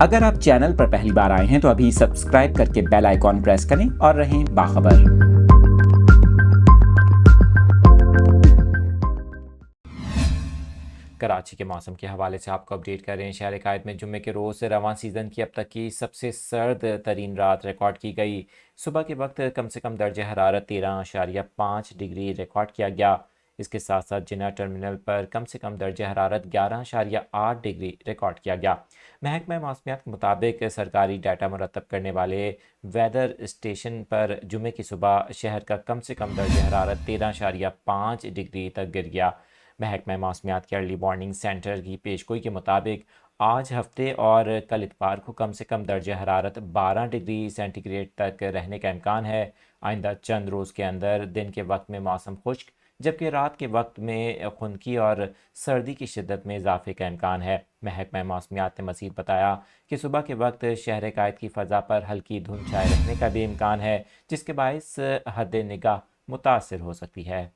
اگر آپ چینل پر پہلی بار آئے ہیں تو ابھی سبسکرائب کر کے بیل آئیکن پریس کریں اور رہیں باخبر۔ کراچی کے موسم کے حوالے سے آپ کو اپڈیٹ کر رہے ہیں۔ شہر قائد میں جمعے کے روز رواں سیزن کی اب تک کی سب سے سرد ترین رات ریکارڈ کی گئی۔ صبح کے وقت کم سے کم درجہ حرارت 13.5 ڈگری ریکارڈ کیا گیا۔ اس کے ساتھ ساتھ جناح ٹرمینل پر کم سے کم درجہ حرارت 11.8 ڈگری ریکارڈ کیا گیا۔ محکمہ موسمیات کے مطابق سرکاری ڈیٹا مرتب کرنے والے ویدر اسٹیشن پر جمعے کی صبح شہر کا کم سے کم درجہ حرارت 13.5 ڈگری تک گر گیا۔ محکمہ موسمیات کے ارلی وارننگ سینٹر کی پیشگوئی کے مطابق آج ہفتے اور کل اتوار کو کم سے کم درجہ حرارت 12 ڈگری سینٹی گریڈ تک رہنے کا امکان ہے۔ آئندہ چند روز کے اندر دن کے وقت میں موسم خشک جبکہ رات کے وقت میں خنکی اور سردی کی شدت میں اضافے کا امکان ہے۔ محکمہ موسمیات نے مزید بتایا کہ صبح کے وقت شہر قائد کی فضا پر ہلکی دھند چھائے رہنے کا بھی امکان ہے، جس کے باعث حد نگاہ متاثر ہو سکتی ہے۔